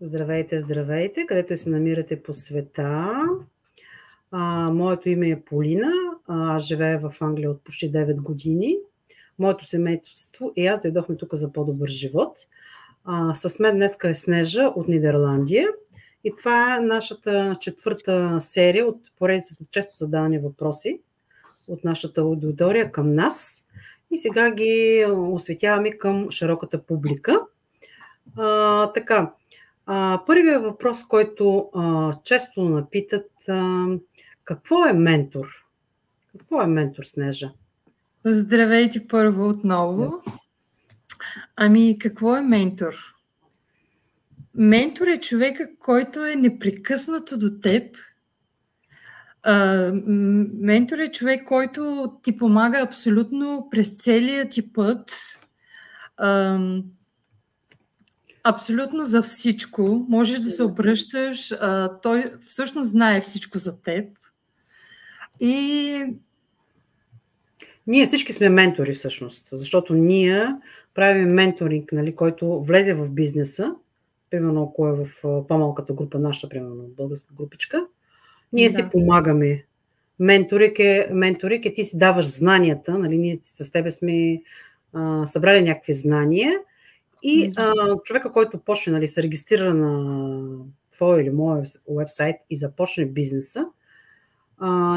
Здравейте, здравейте, където се намирате по света. Моето име е Полина. Аз живея в Англия от почти 9 години. Моето семейство и аз дойдохме тук за по-добър живот. С мен днеска е Снежа от Нидерландия. И това е нашата четвърта серия от поредицата често задавани въпроси от нашата аудитория към нас. И сега ги осветяваме към широката публика. Първият въпрос, който често напитат, какво е ментор? Какво е ментор, Снежа? Здравейте първо отново. Какво е ментор? Ментор е човека, който е непрекъснато до теб. Ментор е човек, който ти помага абсолютно през целия ти път. Абсолютно за всичко. Можеш да се обръщаш. Той всъщност знае всичко за теб. И ние всички сме ментори всъщност, защото ние правим менторинг, който влезе в бизнеса, примерно ако е в по-малката група, нашата, примерно българска групичка, ние си помагаме. Менторик е ти си даваш знанията, ние с тебе сме събрали някакви знания и човека, който почне, се регистрира на твой или мой уебсайт и започне бизнеса,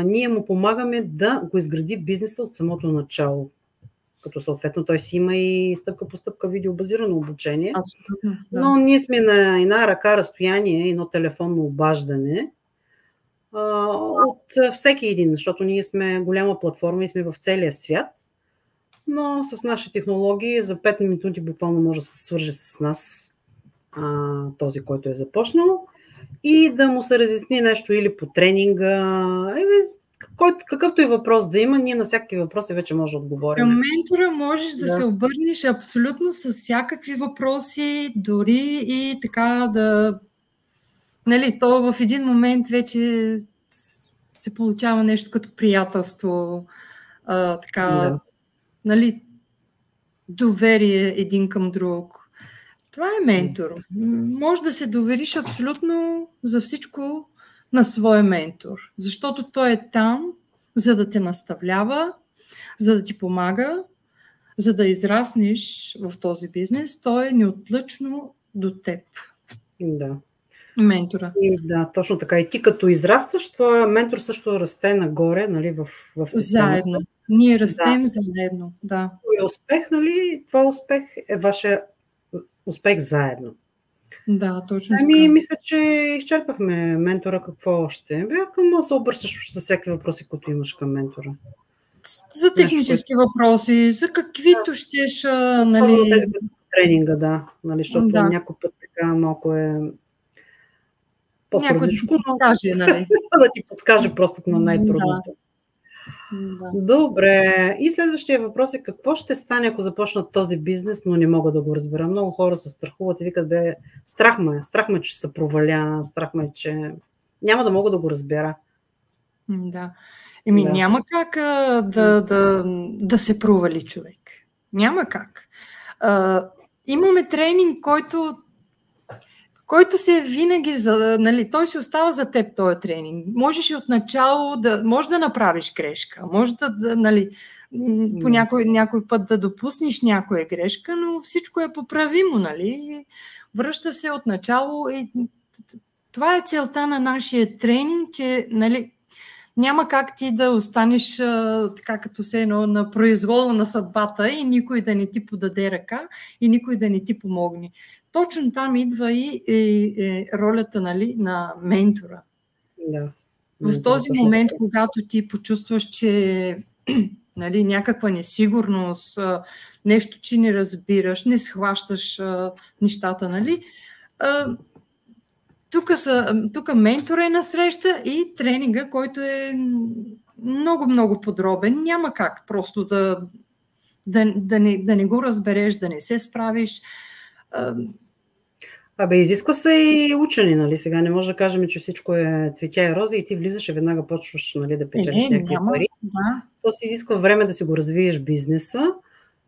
ние му помагаме да го изгради бизнеса от самото начало. Като съответно той си има и стъпка по стъпка видеобазирано обучение. Абсолютно, да. Но ние сме на една ръка разстояние, едно телефонно обаждане от всеки един, защото ние сме голяма платформа и сме в целия свят. Но с наши технологии за 5 минути буквално може да се свърже с нас този, който е започнал и да му се разясни нещо или по тренинга, какъвто и въпрос да има, ние на всякакви въпроси вече може да отговорим. Към ментора можеш да се обърнеш абсолютно с всякакви въпроси, дори и така да... то в един момент вече се получава нещо като приятелство, доверие един към друг. Това е ментор. Може да се довериш абсолютно за всичко на своя ментор, защото той е там, за да те наставлява, за да ти помага, за да израснеш в този бизнес. Той е неотлъчно до теб. Да. Ментора. И да, точно така. И ти като израстваш, твоя ментор също расте нагоре, в системата. Заедно. Ние растем заедно, да. И успех, това успех е вашия успех заедно. Да, точно така. Мисля, че изчерпахме ментора. Какво още? Към се обръщаш за всеки въпроси, които имаш към ментора. За технически въпроси, за каквито щеш, Тези тренинга, да. Защото някой път така малко е по-трудничко. Да ти подскаже просто на най-трудното. Да. Добре. И следващия въпрос е: какво ще стане, ако започнат този бизнес, но не мога да го разбера? Много хора се страхуват и викат: страх ме, че се проваля, страх ме, че няма да мога да го разбера. Да. Няма как да се провали човек. Няма как. Имаме тренинг, който се винаги, той си остава за теб този тренинг. Можеш и отначало може да направиш грешка, може по някой път да допуснеш някоя грешка, но всичко е поправимо, Връща се отначало и това е целта на нашия тренинг, че, няма как ти да останеш така като се едно на произвола на съдбата и никой да не ти подаде ръка и никой да не ти помогне. Точно там идва и ролята на ментора. Да. В този момент, когато ти почувстваш, че някаква несигурност, нещо, че не разбираш, не схващаш нещата, тук ментор е насреща и тренинга, който е много, много подробен. Няма как просто да не го разбереш, да не се справиш. Изисква се и учене, Сега не може да кажем, че всичко е цветя и рози и ти влизаш и веднага почваш да печелиш някакви пари. Да. То си изисква време да си го развиеш бизнеса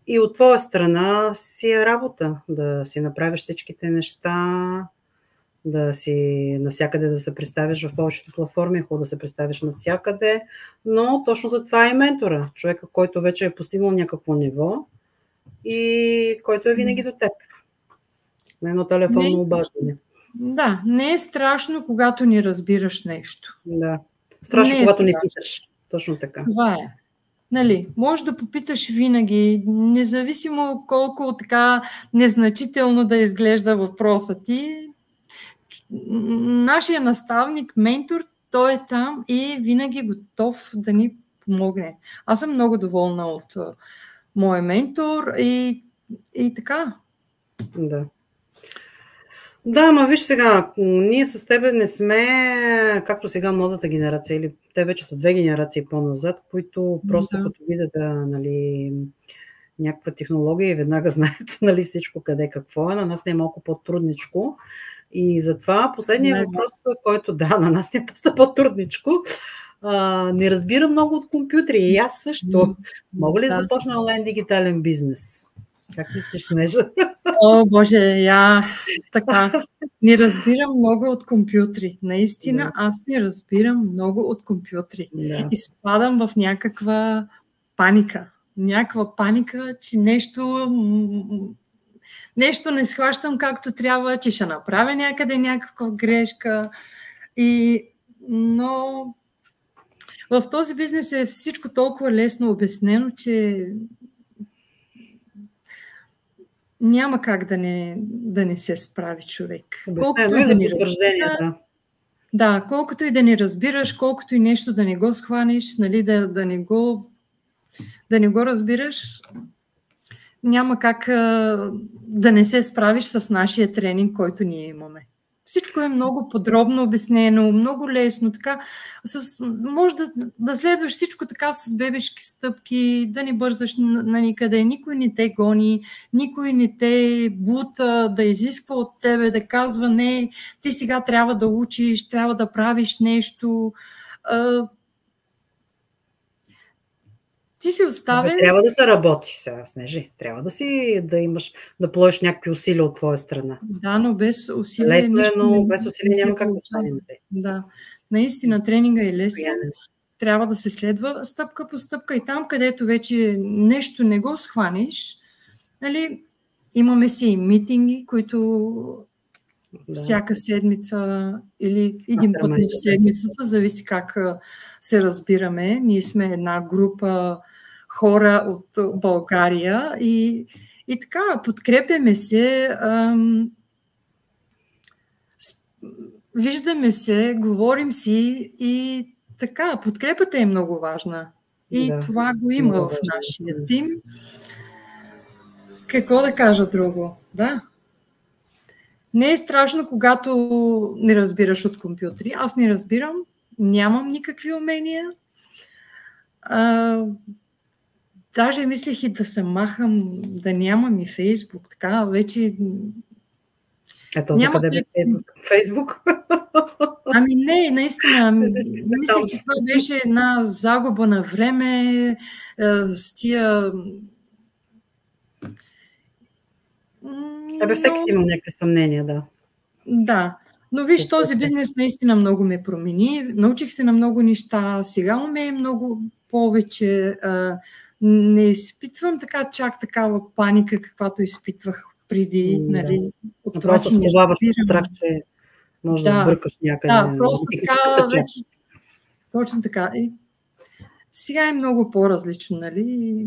и от твоя страна си е работа да си направиш всичките неща да си навсякъде да се представиш в повечето платформи, хубаво да се представиш навсякъде, но точно за това е ментора. Човека, който вече е постигнал някакво ниво и който е винаги до теб. На едно телефонно обаждане. Да, не е страшно, когато не разбираш нещо. Да. Страшно, когато не питаш. Точно така. Това е. Нали, може да попиташ винаги, независимо колко така незначително да изглежда въпросът ти. Нашия наставник, ментор, той е там и винаги готов да ни помогне. Аз съм много доволна от моя ментор и така. Да. Да, ма виж сега, ние с тебе не сме, както сега младата генерация, или те вече са 2 генерации по-назад, които просто като видят нали, някаква технология и веднага знаят нали, всичко къде какво е. На нас не е малко по-трудничко. И затова последният въпрос, който на нас не е доста по-трудничко, не разбира много от компютри. И аз също. Мога ли да започна онлайн дигитален бизнес? Как мислиш, Снежа? О, Боже, така. Не разбирам много от компютри. Наистина, аз не разбирам много от компютри. Изпадам в някаква паника. Че нещо не схващам както трябва, че ще направя някъде някаква грешка. Но в този бизнес е всичко толкова лесно обяснено, че няма как да не се справи човек. Колкото и да ни колкото и да не разбираш, колкото и нещо да не го схванеш, нали, да не го разбираш, няма как да не се справиш с нашия тренинг, който ние имаме. Всичко е много подробно обяснено, много лесно, така. Може да следваш всичко така с бебешки стъпки, да не бързаш на никъде, никой не те гони, никой не те бута, да изисква от тебе, да казва не, ти сега трябва да учиш, трябва да правиш нещо. Ти си оставен. Трябва да се работи сега, Снежи. Трябва да положиш някакви усилия от твоя страна. Да, но без усилия. Лесно е, но без усилия няма как да стане. Да, наистина тренинга е лесен. Трябва да се следва стъпка по стъпка и там, където вече нещо не го схванеш, нали, имаме си и митинги, които всяка седмица или един път в седмицата, зависи как се разбираме. Ние сме една група хора от България и така, подкрепяме се, виждаме се, говорим си и така, подкрепата е много важна. И това го има в нашия тим. Какво да кажа друго? Да. Не е страшно, когато не разбираш от компютри. Аз не разбирам, нямам никакви умения. Даже мислех и да се махам, да нямам и Фейсбук. Така, вече... Ето, за къде беше Фейсбук? Ами не, наистина. Мислех, че това беше една загуба на време с тия... Всеки си има някакви съмнения, да. Да, но виж, този бизнес наистина много ме промени. Научих се на много неща, сега умея много повече. Не изпитвам чак такава паника, каквато изпитвах преди. Нали, от това, просто сковаваш страх, че може да сбъркаш някъде. Да, просто така. Точно така. И сега е много по-различно, нали?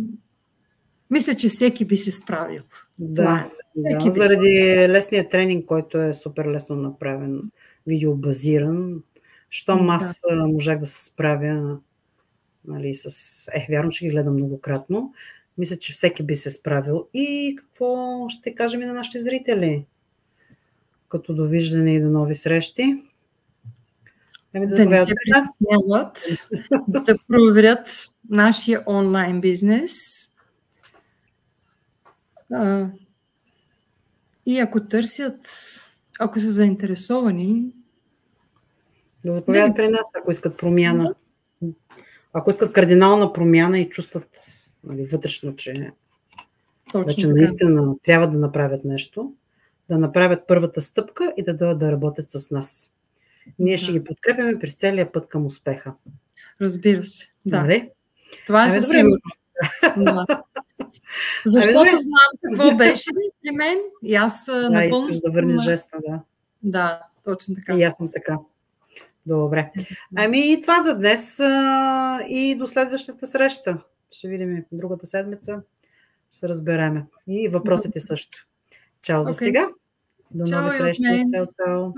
Мисля, че всеки би се справил. Да, заради лесния тренинг, който е супер лесно направен, видеобазиран. Щом аз можах да се справя, нали, вярно, че ги гледам многократно. Мисля, че всеки би се справил. И какво ще кажем и на нашите зрители? Като довиждане и до нови срещи. Да не се притесняват, да проверят нашия онлайн бизнес. И ако търсят, ако са заинтересовани, да заповядат при нас, ако искат промяна. Ако искат кардинална промяна и чувстват, нали, вътрешно, че вече наистина трябва да направят нещо, да направят първата стъпка и да дойдат да работят с нас. Ние ще ги подкрепяме през целия път към успеха. Разбира се. Да. Нали? Това е със сигурност. Да. Защото знам какво беше при мен и аз напълно... искаш да върнеш жеста, да. Да, точно така. И аз съм така. Добре. Ами и това за днес и до следващата среща. Ще видим другата седмица. Ще се разбереме. И въпросите също. Чао за сега. До нови срещи. Чао, чао.